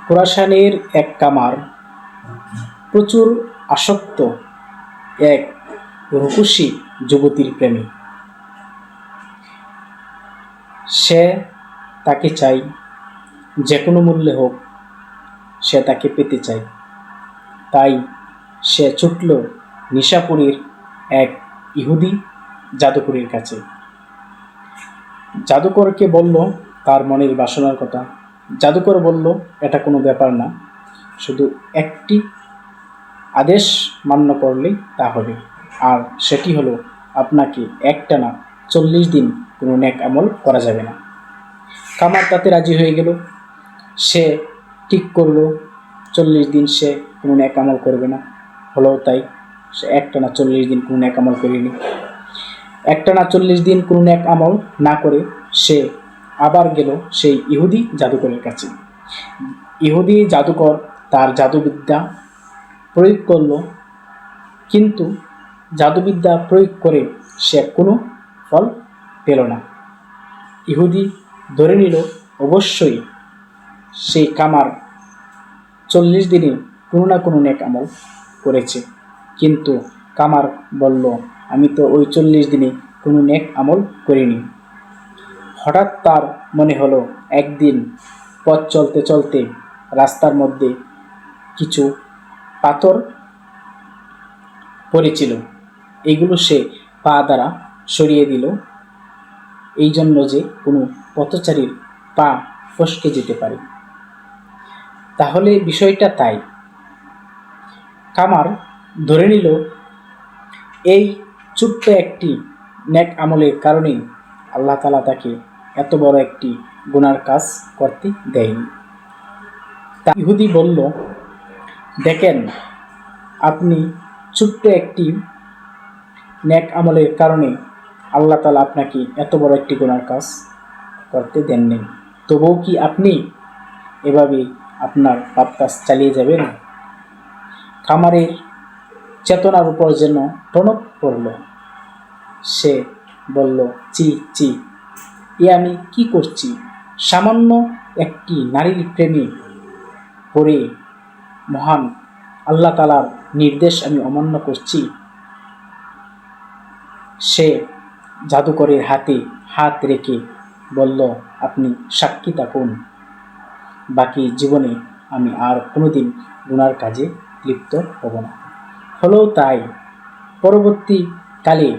খোরাসানের এক কামার প্রচুর আসক্ত এক রূপসী যুবতীর প্রেমে। সে তাকে চাই, যে কোনো মূল্যে হোক সে তাকে পেতে চায়। তাই সে ছুটল নিশাপুরীর এক ইহুদি জাদুকরের কাছে। জাদুকরকে বলল তার মনের বাসনার কথা। জাদুকর বলল, এটা কোনো ব্যাপার না, শুধু একটি আদেশ মান্য করলেই তা হবে। আর সেটি হলো, আপনাকে একটানা 40 দিন কোনো নেক আমল করা যাবে না। কামার তাতে রাজি হয়ে গেল। সে ঠিক করলো 40 দিন সে কোনো নেক আমল করবে না। হলো তাই, সে একটানা 40 দিন কোনো নেক আমল করেনি। একটানা 40 দিন কোনো নেক আমল না করে সে আবার গেল সেই ইহুদি জাদুকরের কাছে। ইহুদি জাদুকর তার জাদুবিদ্যা প্রয়োগ করল, কিন্তু জাদুবিদ্যা প্রয়োগ করে সে কোনো ফল পেল না। ইহুদি ধরে নিল অবশ্যই সেই কামার 40 দিনে কোনো না কোনো নেক আমল করেছে। কিন্তু কামার বলল, আমি তো ওই 40 দিনে কোনো নেক আমল করিনি। হঠাৎ তার মনে হলো, একদিন পথ চলতে চলতে রাস্তার মধ্যে কিছু পাথর পড়েছিল। এগুলো সে পা দ্বারা সরিয়ে দিল, এই জন্য যে কোনো পথচারীর পা ফসকে যেতে পারে। তাহলে বিষয়টা তাই। কামার ধরে নিল এই ছোট্ট একটি নেক আমলের কারণেই আল্লাহ তাআলা তাকে এত বড় একটি গুনার কাজ করতে দেয়নি। তা ইহুদি বলল, দেখেন, আপনি ছোট্ট একটি নেক আমলের কারণে আল্লাহ তাআলা আপনাকে এত বড় একটি গুনার কাজ করতে দেননি, তবুও কি আপনি এভাবে আপনার পাপ কাজ চালিয়ে যাবেন? কামারের চেতনার উপর যেন টনক পড়ল। সে বলল, চি চি, এ আমি কি করছি? সামান্য একটি নারীর প্রেমে পড়ে মহান আল্লাহ তাআলার নির্দেশ আমি অমান্য করছি। সে জাদুকরের হাতে হাত রেখে বলল, আপনি সাক্ষী থাকুন, বাকি জীবনে আমি আর কোনোদিন গুনার কাজে লিপ্ত হব না। হলো তাই, পরবর্তীকালে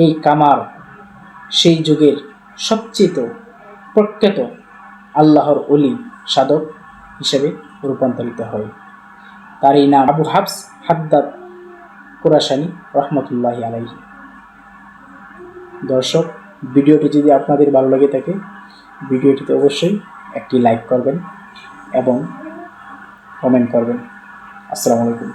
এই কামার সেই যুগের সবচেয়ে প্রখ্যাত আল্লাহর ওলি সাধক হিসেবে রূপান্তরিত হয়। তার এই নাম আবু হাফস হাদ্দাদ খোরাসানী রহমতুল্লাহি আলাইহি। দর্শক, ভিডিওটি যদি আপনাদের ভালো লাগে থাকে, ভিডিওটিতে অবশ্যই একটি লাইক করবেন এবং কমেন্ট করবেন। আসসালামু আলাইকুম।